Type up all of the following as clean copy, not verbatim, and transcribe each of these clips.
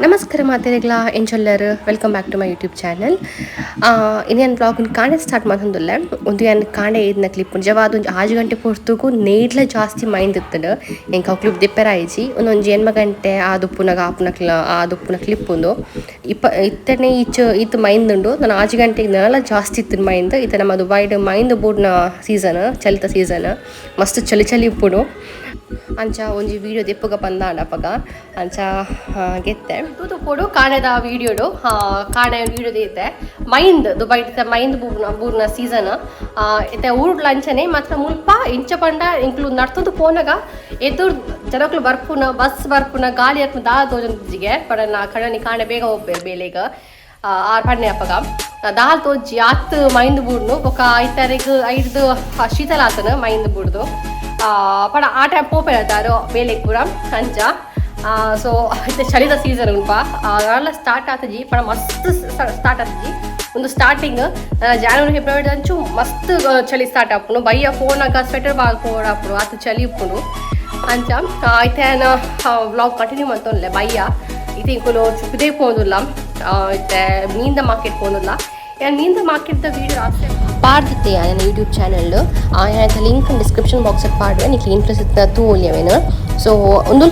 ನಮಸ್ಕಾರ ಮಾತೆರೆಗ್ಲ ಎಂಚೊಲ್ಲರ್ welcome back to my YouTube channel. ಇನ್ನೇನು ಬ್ಲಾಗ್ ಕಾಣೆ ಸ್ಟಾರ್ಟ್ ಮಾಡ್ತಂದಿಲ್ಲ. ಒಂದು ಏನು ಕಾಣೆ ಇದನ್ನ ಕ್ಲಿಪ್ ನಿಜವಾದ ಒಂದು 6 ಗಂಟೆ ಪೊರ್ತುಕು ನೇಡ್ಲ ಜಾಸ್ತಿ ಮೈಂದ್ ಇರ್ತದೆ ಎಂಕ ಕ್ಲಿಪ್ ದಿಪ್ಪರ ಆಯ್ಚಿ ಒಂದೊಂದು 8 ಗಂಟೆ ಆದುಪ್ಪುನಾಗ ಆದುಪ್ಪುನ ಕ್ಲಿಪ್ ಒಂದು ಇತ್ತನೇ ಈಚು ಮೈಂದ್ ಉಂಡು ನಾನು 6 ಗಂಟೆಗೆ ನೆಲ ಜಾಸ್ತಿ ಇತ್ತು ಮೈಂದ್ ಇತ್ತ ನಮ್ಮದು ವೈಡ್ ಮೈಂದ್ ಬೋರ್ಡ್ನ ಸೀಸನ್ ಚಲಿತ ಸೀಸನ್ ಮಸ್ತ್ ಚಳಿ ಇಪ್ಪುಡು ಅಂಚ ಒಂಜಿ ವೀಡಿಯೋ ದೆಪ್ಪಗ ಪಂದಾಂಡಪಗ ಅಂಚ ಗೆತ್ತೆ ತೂತು ಪೋಡು ಕಾಣೆದ ವೀಡಿಯೋಡು ಕಾಣೆ ವೀಡಿಯೋ ದೀತೆ ಮೈಂದ್ ದುಬೈ ಮೈಂದ್ ಬೂರ್ನ ಸೀಸನ್ ಇತ್ತೆ ಊರುಡ್ಲ ಅಂಚನೆ ಮಾತ್ರ ಮುಲ್ಪ ಇಂಚ ಪಂಡ ಇಂಕ್ಲು ನಡ್ತಂದು ಪೋನಾಗ ಎದುರು ಜನಕ್ಲು ಬರ್ಪುನ ಬಸ್ ಬರ್ಪುನ ಗಾಳಿ ಹತ್ಮ ದಾ ತೋಜಂಜಿಗೆ ಪಡನ ಕಡನಿ ಕಾಣೆ ಬೇಗ ಹೋಗ್ಬೇರು ಬೇಲೆಗ ಪಣ್ಣೆ ಅಪ್ಪಗ ದಾಲ್ ತೋಜಿ ಆತ್ ಮೈಂದ್ ಬೂಡ್ನು ಬೊಕ ಐತರೆಗ್ ಐದು ಶೀತಲ ಆತನ ಮೈಂದ್ ಬೂಡ್ದು ಪಡ ಆ ಟೈಮ್ ಪೋಪೆ ಹೇಳ್ತಾರೋ ಬೇಲೆಗ್ ಪೂರ ಅಂಚ ಸೊ ಇತ್ತೆ ಚಳಿದ ಸೀಸನ್ ಉಂಪ ಅವೆಲ್ಲ ಸ್ಟಾರ್ಟ್ ಆತಜಿ ಪಡ ಮಸ್ತ್ ಸ್ಟಾರ್ಟ್ ಆತಜಿ ಒಂದು ಸ್ಟಾರ್ಟಿಂಗ್ ಜಾನ್ವರಿ ಫೆಬ್ರವರಿ ಅಂಚು ಮಸ್ತ್ ಚಳಿ ಸ್ಟಾರ್ಟ್ ಆಪುನು ಬಯ್ಯ ಫೋನಾಗ ಸ್ವೆಟರ್ ಬಾಗ ಫೋನ್ ಆಪುನು ಆತ ಚಳಿ ಇಪ್ಪುನು ಅಂಚ ಐತೇನ ವ್ಲಾಗ್ ಕಂಟಿನ್ಯೂ ಮಾಡ್ತೋನ್ಲೆ ಬಯ್ಯ ಇದು ಇಂಕುಲು ಚುಪ್ಪದೇ ಪೋಂದುಲ್ಲ ಇತ್ತೆ ಮೀನ್ದ ಮಾರ್ಕೆಟ್ ಪೋಂದುಲ್ಲ ಏನು ಮೀನ್ದ ಮಾರ್ಕೆಟ್ದ ವೀಡಿಯೋ ಆಸೆ ಪಾಡ್ದಿತ್ತೆ ನನ್ನ ಯೂಟ್ಯೂಬ್ ಚಾನಲ್ ಲಿಂಕ್ ಡಿಸ್ಕ್ರಿಪ್ಷನ್ ಬಾಕ್ಸಲ್ಲಿ ಪಾಡುವೆ ನೀನು ಇಂಟ್ರೆಸ್ಟ್ ಇತ್ತ ತೂಲ್ಯವೇನು ಸೊ ಒಂದು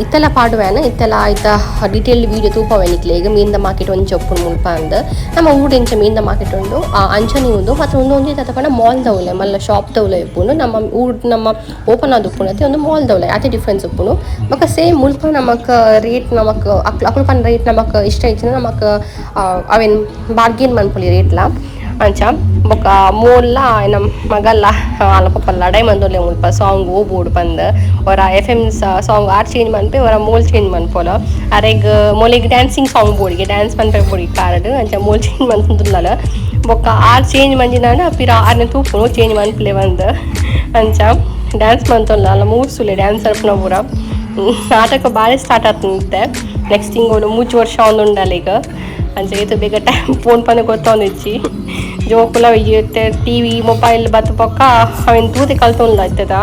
ಇತ್ತೆಲ್ಲ ಪಾಡುವೇನು ಇತ್ತೆಲ್ಲ ಆಯ್ತಾ ಡೀಟೇಲ್ಡ್ ವೀಡಿಯೋ ತೂಪವೆ ನಿಕ್ಲೆ ಈಗ ಮೀನ್ದ ಮಾರ್ಕೆಟ್ ಒಂದು ಚೊಪ್ಪು ಮುಲ್ಪ ಅಂದ ನಮ್ಮ ಊರಿಂಚ ಮೀನ್ದ ಮಾರ್ಕೆಟ್ ಉಂಡು ಅಂಚನಿ ಉಂಡು ಮತ್ತು ಒಂದೊಂದು ತಪ್ಪನ ಮಾಲ್ ದೌಲೆ ಮಲ್ಲ ಶಾಪ್ ದೌಲೆ ಇಪ್ಪುನು ನಮ್ಮ ಓಪನ್ ಆದ ಉಪ್ಪುನತ್ತೆ ಒಂದು ಮಾಲ್ ದೌಲೆ ಅದೇ ಡಿಫ್ರೆನ್ಸ್ ಉಪ್ಪುನು ಬೊಕ್ಕ ಸೇಮ್ ಮುಲ್ಪ ನಮಕ್ ರೇಟ್ ನಮಕ್ ಅಕ್ಲಪನ ರೇಟ್ ನಮಕ್ ಇಷ್ಟ ಇಚ್ಚಿನ ನಮಕ್ ಅವೇನು ಬಾರ್ಗೇನ್ ಮನ್ಪೊಲಿ ರೇಟ್ಲ ಅಂಚ ಬೊಕ್ಕ ಮೂಲ ನಮ್ಮ ಮಗಲ್ಲ ಅಲ್ಲ ಪಪ್ಪ ಲಡೈ ಮಂದೊಲ್ಲೆ ಮುಲ್ಪ ಸಾಂಗ್ ಓ ಬಂದು ಅವರ FM ಸಾಂಗ್ ಆರ್ ಚೇಂಜ್ ಮನ್ಪೆ ಅವರ ಮೋಲ್ ಚೇಂಜ್ ಮನ್ಪೋಲ ಅರೆಗ್ ಮೊಲೆಗ್ ಡ್ಯಾನ್ಸಿಂಗ್ ಸಾಂಗ್ ಬೋಡಿಗೆ ಡ್ಯಾನ್ಸ್ ಮನ್ಪೆ ಬೋಡಿ ಕಾರ್ಡ್ ಅಂಚ ಮೋಲ್ ಚೇಂಜ್ ಮನ್ಪುಂದುಲ್ಲ ಬೊಕ್ಕ ಆರ್ ಚೇಂಜ್ ಮಂಜಿನಾನ ಪಿರ ಆರ್ನ ತೂಪುನು ಚೇಂಜ್ ಮನ್ಪುಲೆ ಬಂದು ಅಂಚ ಡ್ಯಾನ್ಸ್ ಮಂತೊಲ್ಲ ಅಲ್ಲ ಮೂರ್ಸುಲೆ ಡ್ಯಾನ್ಸ್ ಅರ್ಪಣ ಪೂರ ನಾಟಕ ಭಾಳ ಸ್ಟಾರ್ಟ್ ಆಗ್ತಂತೆ ನೆಕ್ಸ್ಟ್ ಹಿಂಗೆ 3 ವರ್ಷ ಒಂದುಂಡಲ್ಲ ಈಗ ಅಂಚ ಏತು ಬೇಗ ಟೈಮ್ ಫೋನ್ ಪಂದ ಗೊತ್ತೊಂದಿಚ್ಚಿ ಜೋಕುಲ ಇತ್ತೆ ಟಿವಿ ಮೊಬೈಲ್ ಬತ್ತು ಪಕ್ಕ ಅವೇನು ತೂತೆ ಕಲ್ತೊಂದು ಆಯ್ತದ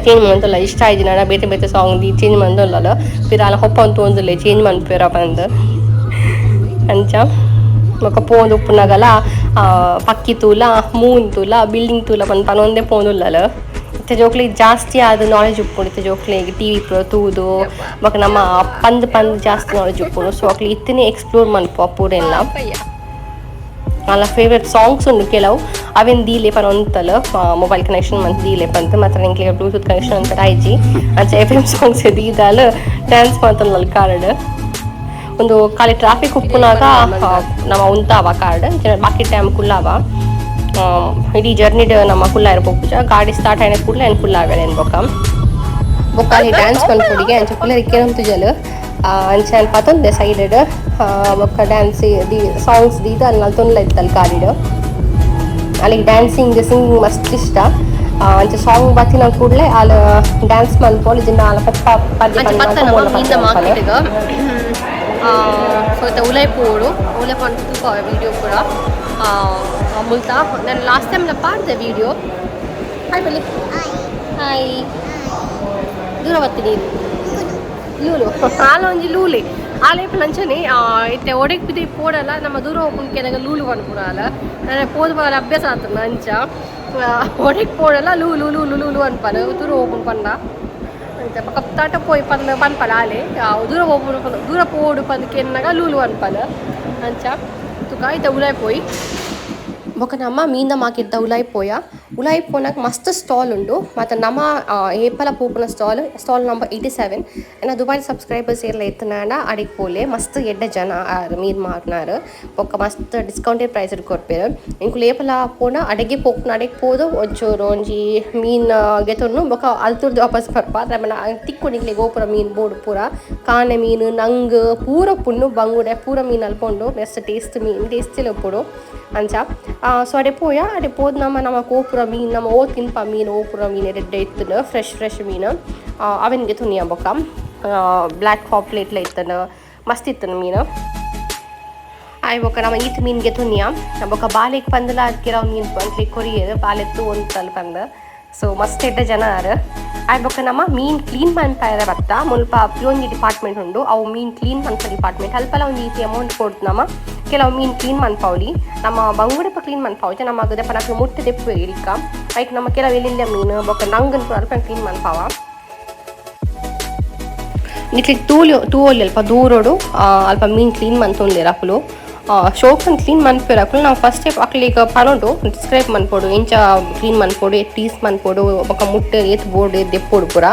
ಚೇಂಜ್ ಮಂತಲ್ಲ ಇಷ್ಟ ಆಯ್ತು ನಾನು ಬೇತೆ ಸಾಂಗ್ ಚೇಂಜ್ ಮಂದಲ್ಲ ಪಿರ ಅಲ್ಲ ಹೊಪ್ಪ ಅಂತ ಒಂದಿಲ್ಲ ಚೇಂಜ್ ಮನ್ಪಿರ ಬಂದು ಅಂಚ ಮೊಕ್ಕ ಪೋಂದು ಉಪ್ಪುನಾಗಲ್ಲ ಪಕ್ಕಿ ತೂಲ ಮೂನ್ ತೂಲ ಬಿಲ್ಡಿಂಗ್ ತೂಲ ಪನೊಂದೇ ಪೋಂದುಲ್ಲಲ್ಲ ಇತ್ತೆ ಜೋಕ್ಲಿ ಜಾಸ್ತಿ ಆದ ನಾಲೆಜ್ ಉಪ್ಪುಂಡು ಇತ್ತೆ ಜೋಕ್ಲಿ ಟಿವಿ ಪುರ ತೂದು ಮಕ್ಕ ನಮ್ಮ ಪಂದ್ ಜಾಸ್ತಿ ನಾಲೆಜ್ ಉಪ್ಪುಂಡು ಸೊ ಅಕ್ಲಿ ಇತ್ತನೇ ಎಕ್ಸ್ಪ್ಲೋರ್ ಮನ್ಪು ಪೂರೆಲ್ಲ ಅಲ್ಲ ಫೇವ್ರೆಟ್ ಸಾಂಗ್ಸ್ ಉಂಡು ಕೆಲವು ಅವೇನು ದೀಲೆ ಪನೊಂತಲ್ಲ ಮೊಬೈಲ್ ಕನೆಕ್ಷನ್ ಮಂತ್ ದೀಲೆ ಪಂತ ಮಾತ್ರ ನಿಂಗೆ ಬ್ಲೂಟೂತ್ ಕನೆಕ್ಷನ್ ಅಂತ ಆಯ್ಜಿ ಅಂಚ FM ಸಾಂಗ್ಸ್ ದೀದಾಲ ಡ್ಯಾನ್ಸ್ ಮಾಡ್ತಲ್ಲ ಕಾರ್ಡ್ ಒಂದು ಖಾಲಿ ಟ್ರಾಫಿಕ್ ಉಪ್ಪುನಾಗ ನಮ್ಮ ಉಂತಾವ ಕಾರ್ಡ್ ಬಾಕಿ ಟೈಮ್ ಕುಲ್ಲಾವ ಇಡೀ ಜರ್ನಿಡ್ ನಮ್ಮ ಕುಲ್ಲ ಇರ್ಬೋಪುಜ ಗಾಡಿ ಸ್ಟಾರ್ಟ್ ಆಯ್ನ ಕೂಡಲೇ ಏನು ಕುಲ್ಲ ಆವೇಲೆ ಬೊಕ್ಕ ಅಲ್ಲಿ ಡ್ಯಾನ್ಸ್ ಮನ್ಕೊಡಿಗೆ ಅಂಚ ಕುಲ್ಲ ಇಕ್ಕೇನಂತು ಜಲ್ ಅಂಚ ಅಲ್ಲಿ ಪತ್ತೊಂದೆ ಸೈಡೆಡ್ ಬೊಕ್ಕ ಡ್ಯಾನ್ಸ್ ದಿ ಸಾಂಗ್ಸ್ ದೀದ ಅಲ್ಲಿ ನಲ್ತೊಂದ್ಲ ಇತ್ತಲ್ಲಿ ಕಾರಿಡ್ ಅಲ್ಲಿಗೆ ಡ್ಯಾನ್ಸಿಂಗ್ ಸಿಂಗಿಂಗ್ ಮಸ್ತ್ ಇಷ್ಟ ಅಂಚ ಸಾಂಗ್ ಬತ್ತಿನ ಕೂಡಲೇ ಅಲ್ಲಿ ಡ್ಯಾನ್ಸ್ ಮನ್ಪೋಲ್ ಇದನ್ನ ಅಲ್ಲ ಪಪ್ಪ ಸೊ ಇತ್ತ ಉಲೈಪೋಡು ಉಲೈಪಂಡು ತೂಪ ವೀಡಿಯೋ ಕೂಡ ಮುಲ್ತಾ ನಾನು ಲಾಸ್ಟ್ ಟೈಮ್ ಪಾಡ್ದೆ ವೀಡಿಯೋ ಹಾಯ್ ಬಲ್ಲಿ ಹಾಯ್ ದೂರ ಬರ್ತೀನಿ ಲೂಲು ಆಲೊಂಜಿ ಲೂಲಿ ಆಲೇಪ ನಂಚನೆ ಇತ್ತೆ ಒಡೆಗೆ ಬಿದ್ದಿ ಪೋಡಲ್ಲ ನಮ್ಮ ದೂರ ಹೋಗ್ಕೊಂಡ್ಕೆನಾಗ ಲೂಲು ಬಂದ್ಪುರ ಅಲ್ಲ ನಾನು ಪೋದು ಬರ ಅಭ್ಯಾಸ ಆಗ್ತದೆ ಅಂಚ ಒಡೆಗೆ ಪೋಡಲ್ಲ ಲೂಲು ಲೂಲು ಲೂಲು ಅನ್ಪಾನ ದೂರ ಹೋಗ್ಕೊಂಡು ಬಂದ ಅಂತ ಕಪ್ತಾಟ ಪೋಯ್ ಪನ್ಪಲ ಆಲೆ ದೂರ ಪೋಡು ಪದಕ್ಕೆನಾಗ ಲೂಲು ಅನ್ಪಾನ ಅಂಚ ತುಕ ಇತ್ತ ಉಲಾಯ್ ಪೋಯ್ ಬೊಕ ನಮ್ಮ ಮೀನ್ದ ಮಾರ್ಕೆಟ್ದ ಉಲಾಯ್ ಪೋನಾಗ ಮಸ್ತ್ ಸ್ಟಾಲ್ ಉಂಡು ಮತ್ತು ನಮ್ಮ ಏಪಲ ಪೂಪುನ ಸ್ಟಾಲ್ ನಂಬರ್ 87 ಏನ ದುಬೈ ಸಬ್ಸ್ಕ್ರೈಬರ್ಸ್ ಎಲ್ಲ ಎತ್ತನಾಡ ಅಡಿಗೆ ಪೋಲೆ ಮಸ್ತ್ ಎಡ್ಡ ಜನ ಮೀನು ಮಾರ್ನಾರು ಬೊಕ್ಕ ಮಸ್ತ್ ಡಿಸ್ಕೌಂಟೆಡ್ ಪ್ರೈಸ್ ಕೊಡ್ಪೇರು ಇಂಕುಲು ಏಪಲ ಪೋನ ಅಡಿಗೆ ಪೋದು ಒಂಚೂರು ಒಂಜಿ ಮೀನು ಗೆತೊನ್ನು ಬೊಕ ಅಲ್ತುರ್ದು ವಾಪಸ್ ಬರ್ಪ ರಮಣ ತಿಕ್ಕೊಂಡಿಗ್ಲಿ ಗೋಪುರ ಮೀನು ಬೋರ್ಡು ಪೂರ ಕಾನೆ ಮೀನು ನಂಗ್ ಪೂರ ಪುಣ್ಣು ಬಂಗುಡೆ ಪೂರ ಮೀನು ಅಲ್ಪೊಂಡು ಮಸ್ತ್ ಟೇಸ್ಟಿಲ್ಲ ಉಪ್ಪುಡು ಅಂಚ ಸೊ ಅಡೆ ಪೋದು ನಮ್ಮ ಓಪುರ ಮೀನು ನಮ್ಮ ತಿನ್ಪ ಮೀನು ಓಪುರ ಮೀನು ರೆಡ್ಡೆ ಇತ್ತನ ಫ್ರೆಶ್ ಮೀನು ಅವೆನ್ಗೆ ತುನಿಯ ಬೊಕ್ಕ ಬ್ಲ್ಯಾಕ್ ಪಾಪ್ಲೇಟ್ಲ ಇತ್ತನ ಮಸ್ತ್ ಇತ್ತನ ಮೀನು ಆಯ್ ಬೊಕ್ಕ ನಮ್ಮ ಈತ್ ಮೀನ್ಗೆ ತುನಿಯ ಬೊಕ್ಕ ಬಾಲೆಗೆ ಪಂದಲ ಅದಕ್ಕೆ ಮೀನು ಅಂತ ಕೊರಿಯರು ಬಾಲೆತ್ತು ಒಂದು ತಲ್ ಪಂದ ಸೊ ಮಸ್ತ್ ಎಡ್ಡ ಜನ ಆರು ಆಯ್ಬೊಕ್ಕ ನಮ್ಮ ಮೀನು ಕ್ಲೀನ್ ಮಾಡ್ತಾರೆ ಬತ್ತ ಮುಲ್ಪ ಒಂಜಿ ಡಿಪಾರ್ಟ್ಮೆಂಟ್ ಉಂಡು ಅವು ಮೀನು ಕ್ಲೀನ್ ಮನ್ಪ ಡಿಪಾರ್ಟ್ಮೆಂಟ್ ಅಲ್ಪಲ ಒಂದು ರೀತಿ ಅಮೌಂಟ್ ಕೊಡ್ತು ನಮ್ಮ ಕೆಲವು ಮೀನು ಕ್ಲೀನ್ ಮನ್ಪವಳಿ ನಮ್ಮ ಬಂಗುಡೆಪ್ಪ ಕ್ಲೀನ್ ಮನ್ಪಾವ ನಮ್ಮ ಅದಪ್ಪ నాకు ಮುಟ್ಟೆ ದೆಪ್ಪು ಇರಿಕ ಐಕ್ ನಮ್ಮ ಕೆಲವು ಎಲ್ಲಿಲ್ಲ ಮೀನು ಬೊಕ್ಕ ನಂಗನ್ ಅಲ್ಪ ಕ್ಲೀನ್ ಮನ್ಪಾವ ಇಟ್ಲಿ ತೂವೊಲಿ ಅಲ್ಪ ದೂರೋಡು ಅಲ್ಪ ಮೀನು ಕ್ಲೀನ್ ಮನ್ತೊಂದೇರ ಅಪ್ಪುಲು ಶೋಕನ್ ಕ್ಲೀನ್ ಮನ್ಪೇರು ಅಕ್ಕಳು ನಾವು ಫಸ್ಟ್ ಅಕ್ಲಿಗೆ ಪನೋಡು ಡಿಸ್ಕ್ರೈಬ್ ಮನ್ಪೋಡು ಎಂಚ ಕ್ಲೀನ್ ಮನ್ಪೋಡು ಟೀಸ್ ಮನ್ಪೋಡು ಬೊಕ್ಕ ಮುಟ್ಟೆ ಏತ್ ಬೋರ್ಡ್ ದೆಪ್ಪೋಡು ಪೂರ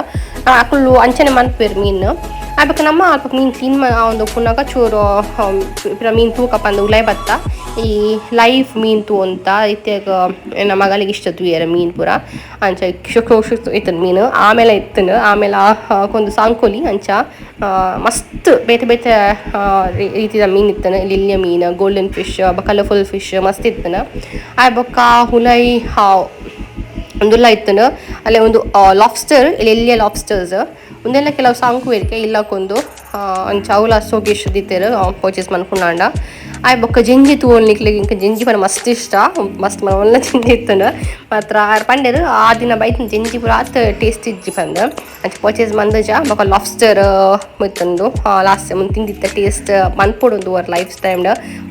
ಅಕ್ಕಳು ಅಂಚನೆ ಮನ್ಪೇರು ಮೀನು ಆಯ್ಬಕ್ಕ ನಮ್ಮ ಅಲ್ಪ ಮೀನು ಕ್ಲೀನ್ ಒಂದು ಪುನಗ ಚೂರು ಮೀನು ತೂಕ ಪಂದು ಉಲಾಯ್ ಬತ್ತ ಈ ಲೈಫ್ ಮೀನು ತೂ ಅಂತ ಇತ್ಯಾಗ ನಮ್ಮ ಮಗಳಿಗೆ ಇಷ್ಟ ತೂಯರ ಮೀನು ಪೂರ ಅಂಚ ಇತ್ತನ ಮೀನು ಆಮೇಲೆ ಇತ್ತನು ಆಮೇಲೆ ಒಂದು ಸಾಂಕೋಲಿ ಅಂಚ ಮಸ್ತ್ ಬೇತೆ ಬೇತೆ ರೀತಿಯ ಮೀನು ಇತ್ತನ ಲಿಲ್ಲಿಯ ಮೀನು ಗೋಲ್ಡನ್ ಫಿಶ್ ಕಲರ್ಫುಲ್ ಫಿಶ್ ಮಸ್ತ್ ಇತ್ತನ ಆಯ್ಬಕ್ಕ ಹುಲೈ ಒಂದುಲ್ಲ ಇತ್ತನು ಅಲ್ಲೇ ಒಂದು ಲಾಬ್ಸ್ಟರ್ ಎಲ್ಲಿಯ ಲಾಬ್ಸ್ಟರ್ಸ್ ಒಂದೆಲ್ಲ ಕೆಲವು ಸಾಂಕು ಇರ್ಕೆ ಇಲ್ಲಕ್ಕೊಂದು ಅಂಚ ಅವಲ ಸೋಗೇಶ್ ದಿತ್ತೇರು ಪರ್ಚೇಸ್ ಮನ್ಕೊಂಡ ಆಯ್ ಬೊಕ್ಕ ಜಂಜಿ ತೂವೊಳ್ನಿಕ್ಲೆ ಇಂಕ ಜಂಜಿ ಪನ ಮಸ್ತ್ ಇಷ್ಟ ಮಸ್ತ್ ಒಳ್ಳೆ ಜಂಜಿ ಇತ್ತನು ಮಾತ್ರ ಪಂಡೆರು ಆ ದಿನ ಬೈತಿನ ಜಂಜಿ ಪೂರ ಆತ ಟೇಸ್ಟ್ ಇಜ್ಜಿ ಪಂದ ಅಂಚ ಪರ್ಚೇಸ್ ಮಂದಜ ಬೊಕ್ಕ ಲಾಬ್ಸ್ಟರ್ ಮುತ್ತಂದು ಲಾಸ್ಟ್ ಟೈಮ್ ತಿಂದಿತ್ತ ಟೇಸ್ಟ್ ಮನ್ಪೊಡೊಂದು ಅವರ್ ಲೈಫ್ ಟೈಮ್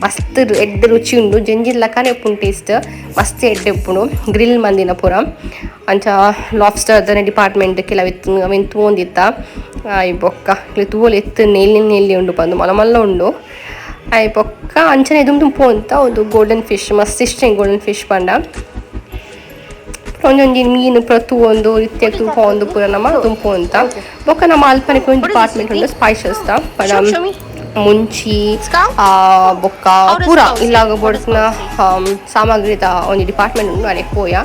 ಮಸ್ತ್ ಎಡ್ಡೆ ರುಚಿ ಉಂಡು ಜಂಜಿ ಲಕ್ಕನೆ ಉಪ್ಪುಂಡು ಟೇಸ್ಟ್ ಮಸ್ತ್ ಎಡ್ಡೆ ಉಪ್ಪುಂಡು ಗ್ರಿಲ್ ಮಂದಿನ ಪೂರ ಅಂಚ ಲಾಬ್ಸ್ಟರ್ ಡಿಪಾರ್ಟ್ಮೆಂಟ್ ಕೆಲವು ಅವೇನು ತೂಂದಿತ್ತ ಆಯ್ ಬೊಕ್ಕ ಇಲ್ಲಿ ತೂವಲು ಎತ್ತು ನೆಲ್ಲಿ ಉಂಡು ಬಂದು ಮಲ್ಲ ಮಲ್ಲ ಉಂಡು ಆಯ್ ಬೊಕ್ಕ ಅಂಚನೆ ದುಂಪು ಅಂತ ಒಂದು ಗೋಲ್ಡನ್ ಫಿಶ್ ಮಸ್ತ್ ಇಷ್ಟ ಗೋಲ್ಡನ್ ಫಿಶ್ ಪಂಡ ಒಂದೊಂದು ಮೀನು ಪ್ರತು ಒಂದು ರೀತಿಯ ತೂಪ ಒಂದು ಪೂರ ನಮ್ಮ ದುಂಪು ಅಂತ ಬೊಕ್ಕ ನಮ್ಮ ಅಲ್ಪನೆ ಒಂದು ಡಿಪಾರ್ಟ್ಮೆಂಟ್ ಉಂಡು ಸ್ಪೈಸಸ್ ಪಡ ಮುಂಚಿ ಬೊಕ್ಕ ಪೂರ ಇಲ್ಲಾಗ ಬೋಡಿನ ಸಾಮಗ್ರಿದ ಒಂದು ಡಿಪಾರ್ಟ್ಮೆಂಟ್ ಉಂಡು ಅಡೆ ಪೋಯ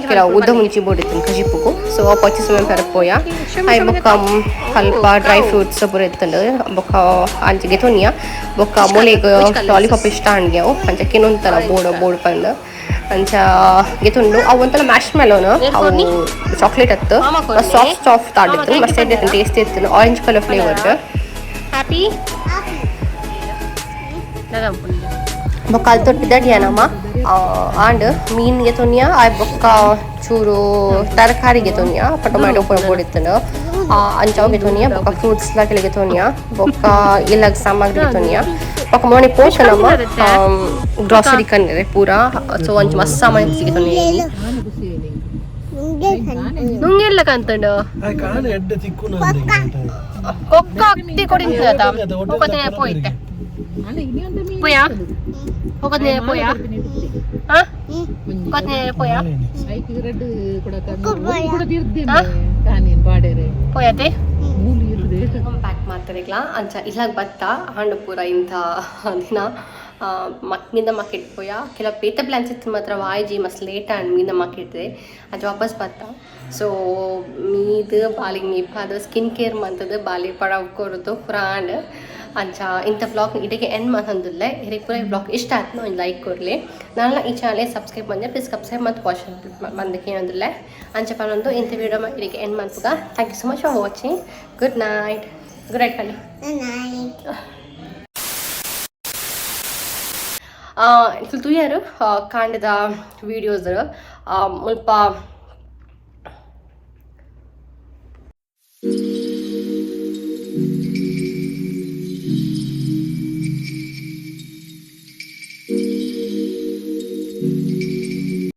ಕೆಲವು ಉದ್ದ ಮುಂಚಿ ಬೋಡಿತ್ತು ಕಜಿಪ್ಪುಗು ಸೊ ಪರ್ಚೇಸ್ ಮೆಂಪರ್ ಪೋಯ ಅಯ್ಯ ಬೊಕ್ಕ ಸ್ವಲ್ಪ ಡ್ರೈ ಫ್ರೂಟ್ಸ್ ಪೂರ ಇತ್ತಂಡು ಬೊಕ್ಕ ಅಂಚ ಗೆತೊನಿಯ ಬೊಕ್ಕ ಮೊಲೆಗ್ ಲಾಲಿಪಾಪ್ ಇಷ್ಟ ಅಂಡ್ಗ್ಯಾವು ಅಂಚ ಕೆಲವೊಂಥರ ಬೋರ್ಡ್ ಪಂದು ಅಂಚ ಗೆತುಂಡು ಅವು ಒಂಥರ ಮ್ಯಾಶ್ ಮೆಲೋನು ಅವು ಚಾಕ್ಲೇಟ್ ಹತ್ತು ಸಾಫ್ಟ್ ಆಡಿತ್ತು ಮಸ್ತ್ ಎಡ್ಡೆ ಟೇಸ್ಟ್ ಇತ್ತು ಆರೆಂಜ್ ಕಲರ್ ಫ್ಲೇವರ್ಡ್ ಹ್ಯಾಪಿ ಬೊಕ್ಕ ಅಲ್ಲಿ ತೊಟ್ಟಿದ್ದ ನಮ್ಮ ಆಂಡ್ ಮೀನಿಗೆ ತೊನಿಯ ಆಯ್ ಬೊಕ್ಕ ಚೂರು ತರಕಾರಿಗೆ ತೊನಿಯ ಟೊಮ್ಯಾಟೊ ಪೂರ ಬೋಡಿತ್ತನು ಅಂಚವ್ಗೆ ತೊನಿಯ ಬೊಕ್ಕ ಫ್ರೂಟ್ಸ್ ಲಾಕೆಲಿಗೆ ತೊನಿಯ ಬೊಕ್ಕ ಇಲ್ಲಾಗ ಸಾಮಗ್ರಿಗೆ ತೊನಿಯ ಬೊಕ್ಕ ಮೋನಿ ಪೋಷ ನಮ್ಮ ಗ್ರಾಸರಿ ಕನ್ನಿರೆ ಪೂರ ಸೊ ಅಂಚ ಮಸ್ತ್ ಸಾಮಾನು ಸಿಗಿ ತೊನಿಯ ನುಂಗೆಲ್ಲ ಕಂತಂಡು ಕೊಕ್ಕ ಅಕ್ತಿ ಕೊಡಿಂತ ಹೋಗತ್ತೆ ಪೋಯ್ತೆ ಪೋಯಾ ಹೋಗತ್ತೆ ಪೋಯಾ ಹೋಗತ್ತೆ ಪೋಯಾ ಪೋಯತೆ ಪ್ಯಾಕ್ ಮಾಡ್ತಾರಿಗ್ಲ ಅಂಚ ಇಲ್ಲಾಗ ಬತ್ತ ಹಣ್ಣು ಪೂರ ಇಂಥ ದಿನ ಮಕ್ಕಿಂದ ಮಾರ್ಕೆಟ್ ಕೆಲವು ಪೇತ ಪ್ಲಾನ್ಸ್ ಇತ್ತು ಮಾತ್ರ ವಾಯ್ಜಿ ಮಸ್ತ್ ಲೇಟ್ ಆ್ಯಂಡ್ ಮೀಂದ ಮಾರ್ಕೆಟ್ದೆ ಅದು ವಾಪಸ್ ಬತ್ತ ಸೊ ಮೀದು ಬಾಲಿಗೆ ಮೀಪ ಅದು ಸ್ಕಿನ್ ಕೇರ್ ಮಂತದ್ದು ಬಾಲಿ ಪಡ ಕೊಡೋದು ಪುರಾಂಡ್ ಅಂಚ ಇಂಥ ಬ್ಲಾಗ್ ಇಡೆಗೆ ಎಂಡ್ ಮಾತಂದಿಲ್ಲ ಇದಕ್ಕೆ ಪೂರ ಈ ಬ್ಲಾಗ್ ಇಷ್ಟ ಆಯ್ತು ಒಂದು ಲೈಕ್ ಕೊಡಲಿ ನಾನು ಈ ಚಾನಲ್ ಸಬ್ಸ್ಕ್ರೈಬ್ ಬಂದೆ ಪ್ಲೀಸ್ ಸಬ್ಸ್ಕ್ರೈಬ್ ಮತ್ತು ವಾಚ್ ಬಂದಕ್ಕೆ ಏನಂದಿಲ್ಲ ಅಂಚ ಪನ್ನೊಂದು ಇಂಥ ವಿಡಿಯೋ ಇದಕ್ಕೆ ಎಂಡ್ ಮಾಡ್ತದ thank you so much for watching good night ಕಲಿ ತುಯ್ಯಾರು ಕಾಂಡದ ವೀಡಿಯೋಸ್ ಮುಲ್ಪ